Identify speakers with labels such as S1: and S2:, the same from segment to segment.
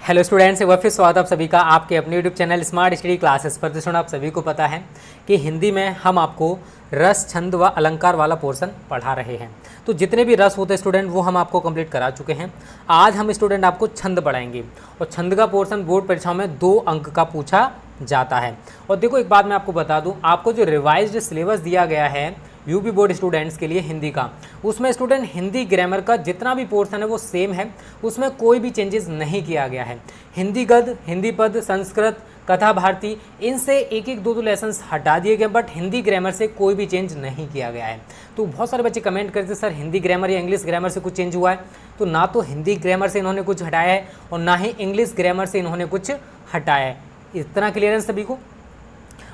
S1: Hello students, एक बार फिर स्वागत आप सभी का आपके अपने YouTube channel smart study classes पर। दोस्तों, आप सभी को पता है कि हिंदी में हम आपको रस, छंद व अलंकार वाला पोर्शन पढ़ा रहे हैं। तो जितने भी रस होते हैं स्टूडेंट, वो हम आपको कंप्लीट करा चुके हैं। आज हम स्टूडेंट आपको छंद पढ़ाएंगे और छंद का पोर्शन बोर्ड परीक्षाओं में 2 अंक का पूछा जाता है। और देखो, एक बात मैं आपको बता दूं, आपको जो रिवाइज्ड सिलेबस दिया गया है यूपी बोर्ड स्टूडेंट्स के लिए हिंदी का, उसमें स्टूडेंट हिंदी ग्रामर का जितना भी पोर्शन है वो सेम है, उसमें कोई भी चेंजेस नहीं किया गया है। हिंदी गद्य, हिंदी पद, संस्कृत, कथा भारती, इनसे एक एक दो लेसन्स हटा दिए गए, बट हिंदी ग्रामर से कोई भी चेंज नहीं किया गया है। तो बहुत सारे बच्चे कमेंट करते सर हिंदी ग्रामर या इंग्लिश ग्रामर से कुछ चेंज हुआ है। तो ना तो हिंदी ग्रामर से इन्होंने कुछ हटाया है और ना ही इंग्लिश ग्रामर से इन्होंने कुछ हटाया है। इतना क्लियर है सभी को।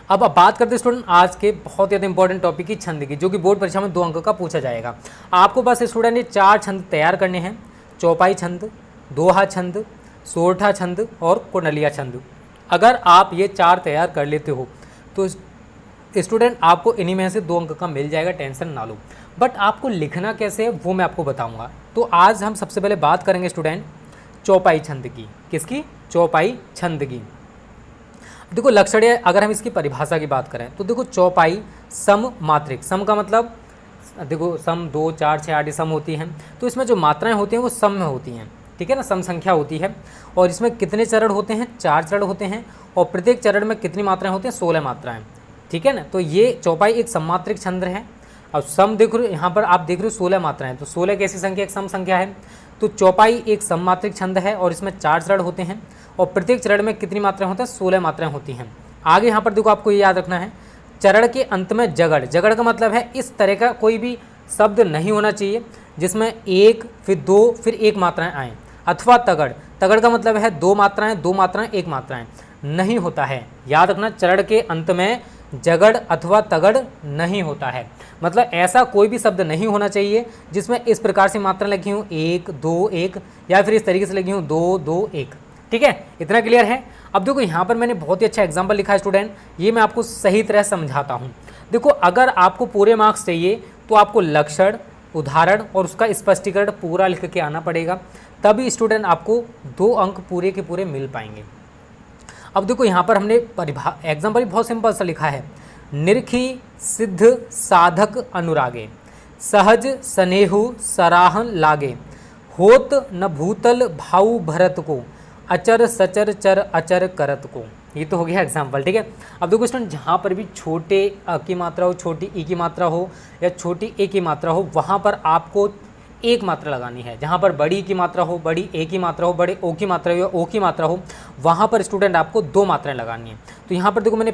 S1: अब बात करते हैं स्टूडेंट आज के बहुत ज़्यादा इंपॉर्टेंट टॉपिक की, छंद की, जो कि बोर्ड परीक्षा में 2 अंक का पूछा जाएगा। आपको बस स्टूडेंट ये 4 छंद तैयार करने हैं: चौपाई छंद, दोहा छंद, सोरठा छंद और कुंडलिया छंद। अगर आप ये 4 तैयार कर लेते हो तो स्टूडेंट आपको इन्हीं में से 2 अंक का मिल जाएगा, टेंशन ना लो। बट आपको लिखना कैसे है वो मैं आपको बताऊँगा। तो आज हम सबसे पहले बात करेंगे स्टूडेंट चौपाई छंद की। किसकी? चौपाई छंद की। देखो, लक्षणीय अगर हम इसकी परिभाषा की बात करें तो देखो, चौपाई सम मात्रिक। सम का मतलब देखो, सम 2, 4, 6, 8 सम होती हैं। तो इसमें जो मात्राएं होती हैं वो सम में होती हैं, ठीक है ना, सम संख्या होती है। और इसमें कितने चरण होते हैं? 4 चरण होते हैं। और प्रत्येक चरण में कितनी मात्राएं होती हैं? 16 मात्राएं, ठीक है ना। तो ये चौपाई एक सममात्रिक छंद है। अब सम देख रहे हो, यहाँ पर आप देख रहे हो 16 मात्राएं, तो 16 कैसी संख्या? एक सम संख्या है। तो चौपाई एक सममात्रिक छंद है और इसमें 4 चरण होते हैं और प्रत्येक चरण में कितनी मात्राएं होती हैं? 16 मात्राएं होती हैं। आगे यहाँ पर देखो, आपको ये याद रखना है, चरण के अंत में जगड़। जगड़ का मतलब है इस तरह का कोई भी शब्द नहीं होना चाहिए जिसमें 1 फिर 2 फिर 1 मात्राएं आएँ। अथवा तगड़। तगड़ का मतलब है 2 मात्राएं, 2 मात्राएं, 1 मात्राएं नहीं होता है। याद रखना, चरण के अंत में जगड़ अथवा तगड़ नहीं होता है। मतलब ऐसा कोई भी शब्द नहीं होना चाहिए जिसमें इस प्रकार से मात्रा लगी हूँ 1 2 1, या फिर इस तरीके से लगी हूँ 2 2 1, ठीक है। इतना क्लियर है। अब देखो, यहाँ पर मैंने बहुत ही अच्छा एग्जाम्पल लिखा है स्टूडेंट, ये मैं आपको सही तरह समझाता हूँ। देखो, अगर आपको पूरे मार्क्स चाहिए तो आपको लक्षण, उदाहरण और उसका स्पष्टीकरण पूरा लिख के आना पड़ेगा, तभी स्टूडेंट आपको 2 अंक पूरे के पूरे मिल पाएंगे। अब देखो, यहाँ पर हमने एग्जाम्पल बहुत सिंपल सा लिखा है: निरखी सिद्ध साधक अनुरागे, सहज स्नेहु सराहन लागे, होत न भूतल भाऊ भरत को, अचर सचर चर अचर करत को। ये तो हो गया एग्जाम्पल, ठीक है। अब देखो स्टूडेंट, जहाँ पर भी छोटे अ की मात्रा हो, छोटी ई की मात्रा हो या छोटी ए की मात्रा हो, वहाँ पर आपको 1 मात्रा लगानी है। जहाँ पर बड़ी की मात्रा हो, बड़ी ए की मात्रा हो, बड़े ओ की मात्रा हो या ओ की मात्रा हो, वहाँ पर स्टूडेंट आपको 2 मात्राएं लगानी है। तो यहाँ पर देखो, मैंने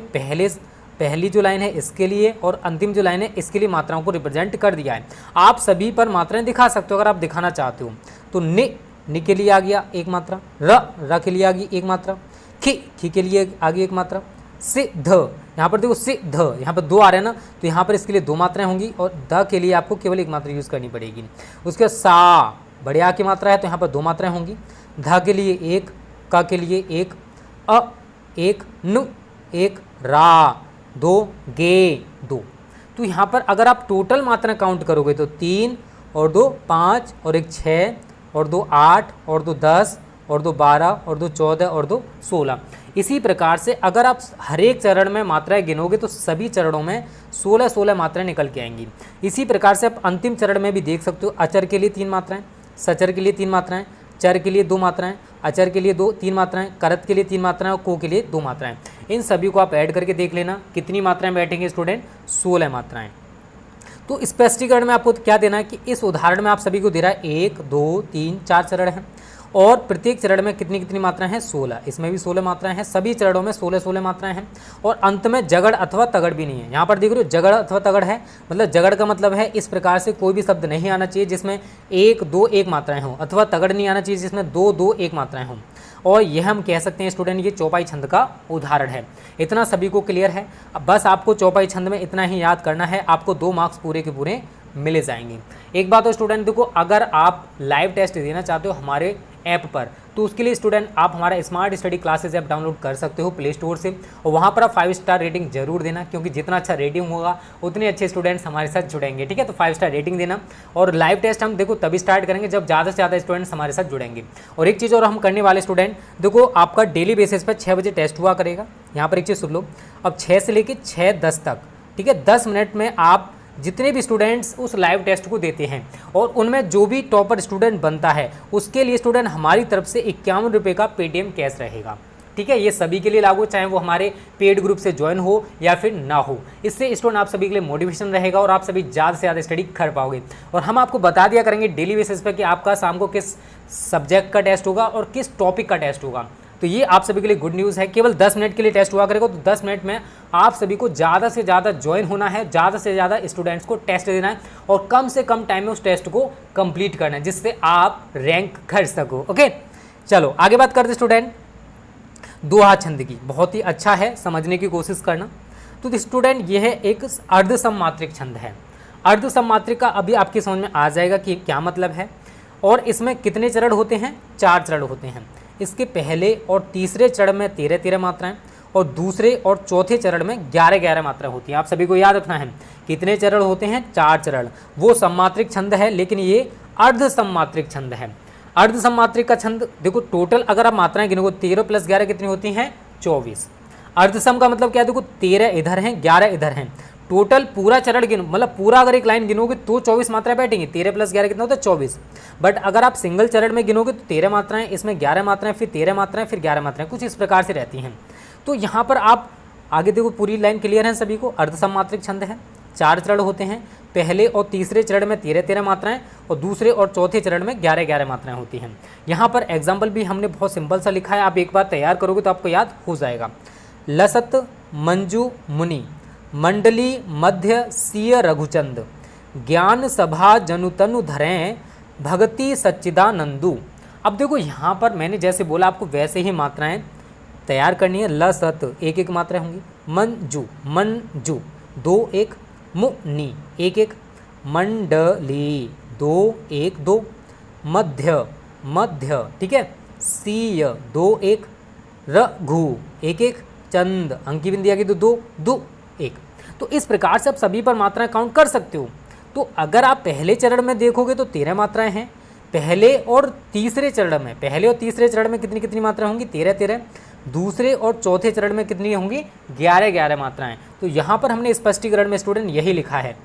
S1: पहली जो लाइन है इसके लिए और अंतिम जो लाइन है इसके लिए मात्राओं को रिप्रेजेंट कर दिया है। आप सभी पर मात्राएं दिखा सकते हो अगर आप दिखाना चाहते हो। तो नि के लिए आ गया 1 मात्रा, र के लिए आ गई 1 मात्रा, खी के लिए आ गई 1 मात्रा, सिद्ध, यहाँ पर देखो सिद्ध, यहाँ पर 2 आ रहे हैं ना, तो यहाँ पर इसके लिए 2 मात्राएं होंगी और द के लिए आपको केवल 1 मात्रा यूज़ करनी पड़ेगी। उसके बाद सा, बड़े आ की मात्रा है तो यहाँ पर 2 मात्राएं होंगी। ध के लिए 1, क के लिए 1, अ 1, नु 1, रा 2, गे 2। तो यहाँ पर अगर आप टोटल मात्रा काउंट करोगे तो 3 और 2 5 और 1 6 और 2 8 और 2 10 और 2 12 और 2 14 और 2 16। इसी प्रकार से अगर आप हर एक चरण में मात्राएं गिनोगे तो सभी चरणों में 16 मात्राएं निकल के आएंगी। इसी प्रकार से आप अंतिम चरण में भी देख सकते हो, अचर के लिए 3 मात्राएं, सचर के लिए 3 मात्राएं, चर के लिए 2 मात्राएं, अचर के लिए 3 मात्राएं, करत के लिए 3 मात्राएं और को के लिए 2 मात्राएं। इन सभी को आप ऐड करके देख लेना कितनी मात्राएं बैठेंगे स्टूडेंट? 16 मात्राएं। तो स्पष्टीकरण में आपको क्या देना है कि इस उदाहरण में आप सभी को दे रहा है 1 2 3 4 चरण हैं और प्रत्येक चरण में कितनी मात्राएं हैं? 16। इसमें भी 16 मात्राएं हैं, सभी चरणों में 16 मात्राएं हैं और अंत में जगड़ अथवा तगड़ भी नहीं है। यहाँ पर देख रहे हो, जगड़ अथवा तगड़ है, मतलब जगड़ का मतलब है इस प्रकार से कोई भी शब्द नहीं आना चाहिए जिसमें 1 2 1 मात्राएं हों, अथवा तगड़ नहीं आना चाहिए जिसमें 2 2 1 मात्राएं हों। और यह हम कह सकते हैं स्टूडेंट ये चौपाई छंद का उदाहरण है। इतना सभी को क्लियर है। अब बस आपको चौपाई छंद में इतना ही याद करना है, आपको 2 मार्क्स पूरे के पूरे मिले जाएंगे। एक बात तो स्टूडेंट देखो, अगर आप लाइव टेस्ट देना चाहते हो हमारे ऐप पर, तो उसके लिए स्टूडेंट आप हमारा smart study classes app download कर सकते हो प्ले स्टोर से, और वहाँ पर आप 5 स्टार रेटिंग जरूर देना, क्योंकि जितना अच्छा रेटिंग होगा उतने अच्छे स्टूडेंट्स हमारे साथ जुड़ेंगे। ठीक है, तो 5 स्टार रेटिंग देना। और लाइव टेस्ट हम देखो तभी स्टार्ट करेंगे जब ज़्यादा से ज़्यादा स्टूडेंट्स हमारे साथ जुड़ेंगे। और एक चीज़ और हम करने वाले स्टूडेंट, देखो आपका डेली बेसिस पर 6 बजे टेस्ट हुआ करेगा। यहाँ पर एक चीज़ सुन लो, अब 6 से लेकर 6:10 तक, ठीक है, 10 मिनट में आप जितने भी स्टूडेंट्स उस लाइव टेस्ट को देते हैं और उनमें जो भी टॉपर स्टूडेंट बनता है उसके लिए स्टूडेंट हमारी तरफ से 51 रुपये का पेटीएम कैश रहेगा। ठीक है, ये सभी के लिए लागू, चाहे वो हमारे पेड ग्रुप से ज्वाइन हो या फिर ना हो। इससे स्टूडेंट आप सभी के लिए मोटिवेशन रहेगा और आप सभी ज़्यादा से ज़्यादा स्टडी कर पाओगे। और हम आपको बता दिया करेंगे डेली बेसिस पर कि आपका शाम को किस सब्जेक्ट का टेस्ट होगा और किस टॉपिक का टेस्ट होगा। तो ये आप सभी के लिए गुड न्यूज़ है। केवल 10 मिनट के लिए टेस्ट हुआ करेगा, तो 10 मिनट में आप सभी को ज़्यादा से ज़्यादा ज्वाइन होना है, ज़्यादा से ज़्यादा स्टूडेंट्स को टेस्ट देना है और कम से कम टाइम में उस टेस्ट को कंप्लीट करना है, जिससे आप रैंक कर सको। ओके, चलो आगे बात करते स्टूडेंट। दोहा छंद की बहुत ही अच्छा है, समझने की कोशिश करना। तो स्टूडेंट ये है एक अर्ध सम्मात्रिक छंद है। अर्ध सम्मात्रिक का अभी आपकी समझ में आ जाएगा कि क्या मतलब है, और इसमें कितने चरण होते हैं? 4 चरण होते हैं। इसके पहले और तीसरे चरण में 13-13 मात्राएं और दूसरे और चौथे चरण में 11-11 मात्राएं होती हैं। आप सभी को याद रखना है कितने चरण होते हैं? 4 चरण। वो सम्मात्रिक छंद है, लेकिन ये अर्ध सम्मात्रिक छंद है। अर्ध सम्मात्रिक का छंद देखो, टोटल अगर आप मात्राएं गिनोगे 13 + 11 कितनी होती हैं? 24। अर्धसम का मतलब क्या है? देखो 13 इधर हैं, 11 इधर हैं, टोटल पूरा चरण गिनो, मतलब पूरा अगर एक लाइन गिनोगे तो 24 मात्राएं बैठेंगी। 13 + 11 कितना होता है? 24। बट अगर आप सिंगल चरण में गिनोगे तो 13 मात्राएं, इसमें 11 मात्राएं, फिर 13 मात्राएं, फिर 11 मात्राएं, कुछ इस प्रकार से रहती हैं। तो यहाँ पर आप आगे देखो, पूरी लाइन क्लियर है सभी को। अर्धसम्मात्रिक छंद है, 4 चरण होते हैं। पहले और तीसरे चरण में 13-13 मात्राएं और दूसरे और चौथे चरण में 11-11 मात्राएं होती हैं। यहाँ पर एग्जाम्पल भी हमने बहुत सिंपल सा लिखा है, आप एक बार तैयार करोगे तो आपको याद हो जाएगा। लसत मंजू मुनि मंडली मध्य सीय रघुचंद ज्ञान सभा जनुतनु धरें भगति सच्चिदानंदु। अब देखो यहाँ पर मैंने जैसे बोला आपको वैसे ही मात्राएं तैयार करनी है। लसत 1-1 मात्राएं होंगी। मंजू 2-1, मुनि 1-1, मंडली 2-1-2, मध्य ठीक है, सीय 2-1, रघु 1-1, चंद अंकी बिंदी आ गई तो 2-2-1। तो इस प्रकार से आप सभी पर मात्राएं काउंट कर सकते हो। तो अगर आप पहले चरण में देखोगे तो 13 मात्राएं हैं। पहले और तीसरे चरण में कितनी कितनी मात्राएं होंगी? 13-13। दूसरे और चौथे चरण में कितनी होंगी? 11-11 मात्राएं। तो यहाँ पर हमने स्पष्टीकरण में स्टूडेंट यही लिखा है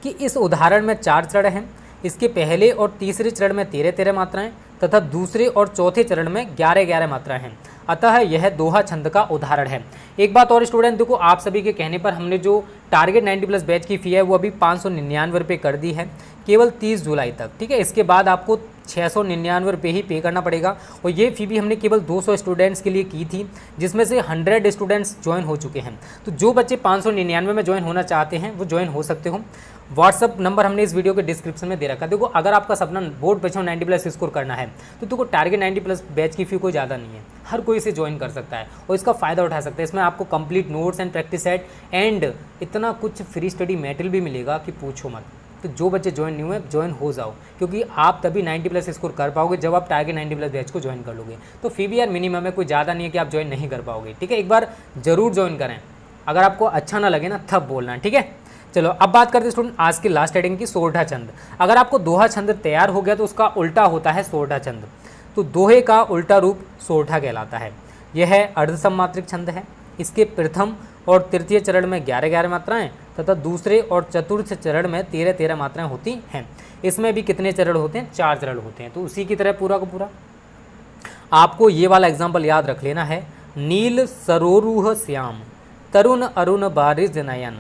S1: कि इस उदाहरण में 4 चरण हैं। इसके पहले और तीसरे चरण में 13-13 मात्राएं तथा दूसरे और चौथे चरण में 11-11 मात्राएं हैं। अतः यह दोहा छंद का उदाहरण है। एक बात और स्टूडेंट देखो, आप सभी के कहने पर हमने जो टारगेट 90+ बैच की फ़ी है वो अभी 599 रुपये कर दी है, केवल 30 जुलाई तक। ठीक है, इसके बाद आपको 699 रुपये ही पे करना पड़ेगा। और ये फ़ी भी हमने केवल 200 स्टूडेंट्स के लिए की थी, जिसमें से 100 स्टूडेंट्स ज्वाइन हो चुके हैं। तो जो बच्चे 599 में ज्वाइन होना चाहते हैं वो ज्वाइन हो सकते हो। व्हाट्सअप नंबर हमने इस वीडियो के डिस्क्रिप्शन में दे रखा है। देखो, अगर आपका सपना बोर्ड परीक्षा 90+ स्कोर करना है तो देखो टारगेट 90+ बैच की फ़ी कोई ज़्यादा नहीं है, हर कोई इसे ज्वाइन कर सकता है और इसका फ़ायदा उठा सकता है। इसमें आपको complete notes and practice set and इतना कुछ फ्री स्टडी मटेरियल भी मिलेगा कि पूछो मत। तो जो बच्चे ज्वाइन नहीं हुए ज्वाइन हो जाओ, क्योंकि आप तभी 90+ स्कोर कर पाओगे जब आप टारगेट 90+ बैच को ज्वाइन कर लोगे। तो फ़ी भी यार मिनिमम है, कोई ज़्यादा नहीं है कि आप ज्वाइन नहीं कर पाओगे। ठीक है, एक बार ज़रूर ज्वाइन करें, अगर आपको अच्छा ना लगे ना तब बोलना है। ठीक है, चलो अब बात करते हैं स्टूडेंट आज की लास्ट हेडिंग की, सोरठा छंद। अगर आपको दोहा छंद तैयार हो गया तो उसका उल्टा होता है सोरठा छंद। तो दोहे का उल्टा रूप सोरठा कहलाता है। यह है अर्धसम्मात्रिक छंद है। इसके प्रथम और तृतीय चरण में 11-11 मात्राएं तथा दूसरे और चतुर्थ चरण में 13-13 मात्राएं होती हैं। इसमें भी कितने चरण होते हैं? 4 चरण होते हैं। तो उसी की तरह पूरा का पूरा आपको ये वाला एग्जाम्पल याद रख लेना है। नील सरोरुह श्याम तरुण अरुण बारिज नयन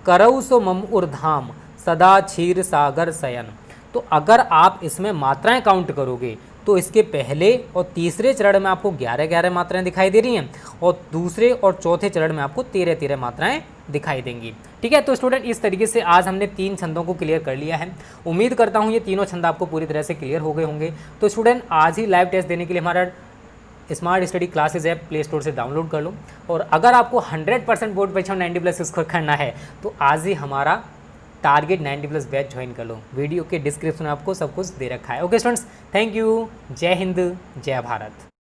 S1: करऊ सो मम उर्धाम सदा क्षीर सागर शयन। तो अगर आप इसमें मात्राएं काउंट करोगे तो इसके पहले और तीसरे चरण में आपको 11-11 मात्राएं दिखाई दे रही हैं और दूसरे और चौथे चरण में आपको 13-13 मात्राएं दिखाई देंगी। ठीक है, तो स्टूडेंट इस तरीके से आज हमने 3 छंदों को क्लियर कर लिया है। उम्मीद करता हूँ ये तीनों छंद आपको पूरी तरह से क्लियर हो गए होंगे। तो स्टूडेंट आज ही लाइव टेस्ट देने के लिए हमारा smart study classes app play store से डाउनलोड कर लो। और अगर आपको 100% बोर्ड परीक्षा 90+ स्कोर करना है तो आज ही हमारा टारगेट 90+ बैच ज्वाइन कर लो। वीडियो के डिस्क्रिप्शन में आपको सब कुछ दे रखा है। Okay students, thank you. जय हिंद, जय भारत।